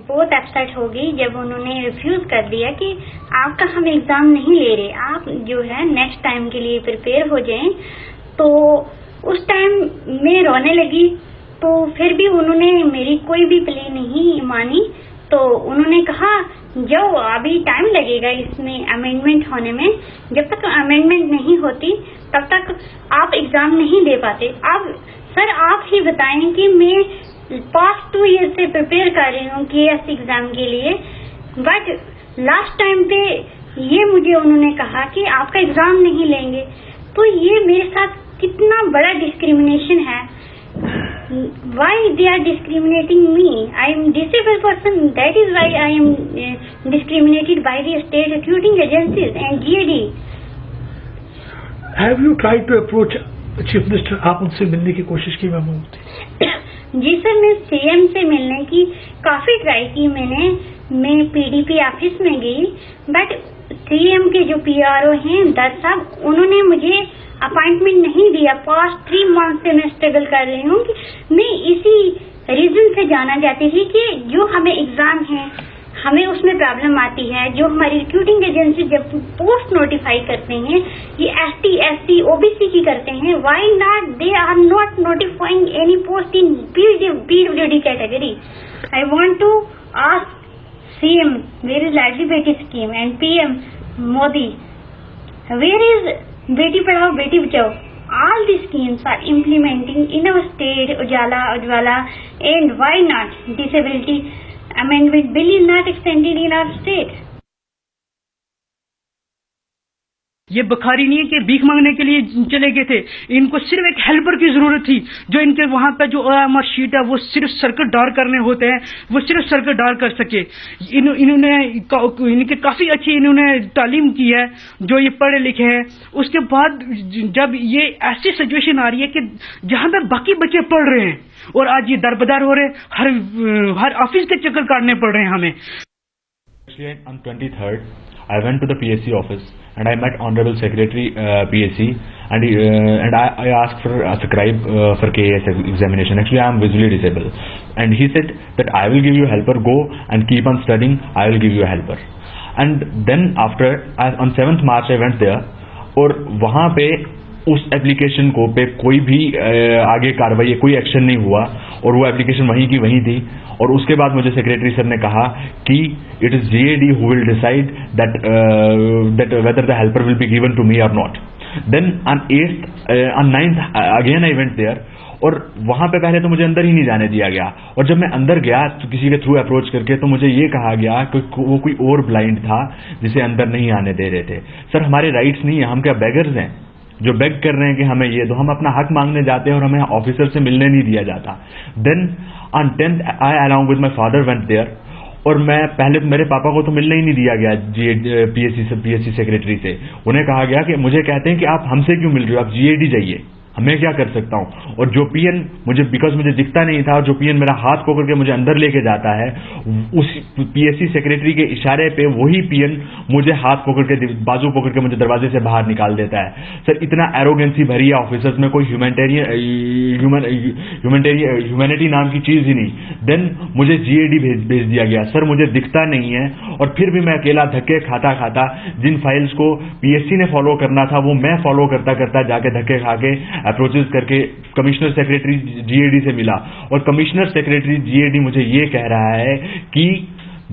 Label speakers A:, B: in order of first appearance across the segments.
A: बहुत अपसेट हो गई जब उन्होंने रिफ्यूज कर दिया कि आपका हम एग्जाम नहीं ले रहे, आप जो है नेक्स्ट टाइम के लिए प्रिपेयर हो जाएं। तो उस टाइम मैं रोने लगी। तो फिर भी उन्होंने मेरी कोई भी प्ले नहीं मानी। तो उन्होंने कहा जाओ, अभी टाइम लगेगा इसमें अमेंडमेंट होने में, जब तक अमेंडमेंट नहीं होती तब तक आप एग्जाम नहीं दे पाते। अब सर आप ही बताएं कि मैं पास्ट 2 ईयर से प्रिपेयर कर रही हूँ KS एग्जाम के लिए, बट लास्ट टाइम पे ये मुझे उन्होंने कहा कि आपका एग्जाम नहीं लेंगे। तो ये मेरे साथ कितना बड़ा डिस्क्रिमिनेशन है। Why they are discriminating me? I am disabled person. That is why I am discriminated by the state recruiting agencies and GAD.
B: Have you tried to approach Chief Minister? आप उनसे मिलने की कोशिश की मैम?
A: जी sir, मैं CM से मिलने की काफी ट्राई की मैंने। मैं PDP ऑफिस में गई, बट CM के जो PRO हैं दत्त साहब, उन्होंने मुझे अपॉइंटमेंट नहीं दिया। पास्ट 3 मंथ से मैं स्ट्रगल कर रही हूँ। मैं इसी रीजन से जाना चाहती थी कि जो हमें एग्जाम है हमें उसमें प्रॉब्लम आती है। जो हमारी रिक्रूटिंग एजेंसी जब पोस्ट नोटिफाई करते हैं, ये ST SC OBC की करते हैं, why not they are not notifying any post in PWD category. I want to ask CM where is eligibility scheme and PM Modi where is Beti Padhao Beti Bachao. All these schemes are implementing in our state, Ujjwala, and why not? Disability Amendment Bill is not extended in our state.
C: ये बुखारी नहीं है कि भीख मांगने के लिए चले गए थे। इनको सिर्फ एक हेल्पर की जरूरत थी। जो इनके वहां पे जो OMR शीट है वो सिर्फ सर्किट डार करने होते हैं, वो सिर्फ सर्किट डार कर सके। इन्होंने इनके काफी अच्छी इन्होंने तालीम की है, जो ये पढ़े लिखे हैं। उसके बाद जब ये ऐसी सिचुएशन आ रही है कि जहां पे बाकी बच्चे पढ़ रहे हैं और आज ये दरबदर हो रहे हैं, हर ऑफिस के चक्कर काटने पड़ रहे हैं हमें।
D: On 23rd, I went to the PSC office and I met Honorable Secretary PSC and I asked for a scribe for KS examination. Actually, I am visually disabled, and he said that I will give you a helper. Go and keep on studying. I will give you a helper. And then after on 7th March I went there, और वहाँ पे उस application को पे कोई भी आगे कार्रवाई कोई एक्शन नहीं हुआ और वो एप्लीकेशन वहीं की वहीं थी। और उसके बाद मुझे सेक्रेटरी सर ने कहा कि it is GAD who will decide that whether the helper will be given to me और not. Then on 9th again I went there, और वहां पे पहले तो मुझे अंदर ही नहीं जाने दिया गया। और जब मैं अंदर गया तो किसी के थ्रू अप्रोच करके तो मुझे ये कहा गया कि वो कोई और ब्लाइंड था जिसे अंदर नहीं आने दे रहे थे। सर हमारे राइट्स नहीं है, हम क्या बेगर्स हैं जो बेग कर रहे हैं कि हमें ये दो? हम अपना हक मांगने जाते हैं और हमें ऑफिसर से मिलने नहीं दिया जाता। Then on 10th I along with my father went there, और मैं पहले मेरे पापा को तो मिलने ही नहीं दिया गया PSC सेक्रेटरी से। उन्हें कहा गया कि मुझे कहते हैं कि आप हमसे क्यों मिल रहे हो, आप GAD जाइए, मैं क्या कर सकता हूं। और जो PN मुझे बिकॉज मुझे दिखता नहीं था, और जो PN मेरा हाथ पकड़ के मुझे अंदर लेके जाता है, उस PSC सेक्रेटरी के इशारे पे वही PN मुझे हाथ पकड़ के बाजू पकड़ के मुझे दरवाजे से बाहर निकाल देता है। सर इतना एरोगेंसी भरी है ऑफिसर्स में, कोई ह्यूमैनिटी नाम की चीज ही नहीं। देन मुझे GAD भेज दिया गया। सर मुझे दिखता नहीं है, और फिर भी मैं अकेला धक्के खाता खाता जिन फाइल्स को PSC ने फॉलो करना था वो मैं फॉलो करता करता जाके धक्के खा के अप्रोचेस करके कमिश्नर सेक्रेटरी GAD से मिला। और कमिश्नर सेक्रेटरी GAD मुझे ये कह रहा है कि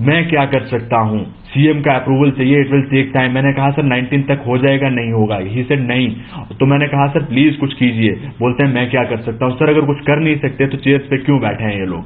D: मैं क्या कर सकता हूं, CM का अप्रूवल चाहिए, इट विल टेक टाइम। मैंने कहा सर 19 तक हो जाएगा, नहीं होगा। ही सेड नहीं। तो मैंने कहा सर प्लीज कुछ कीजिए। बोलते हैं मैं क्या कर सकता हूं। सर अगर कुछ कर नहीं सकते तो चेयर्स पे क्यों बैठे हैं ये लोग?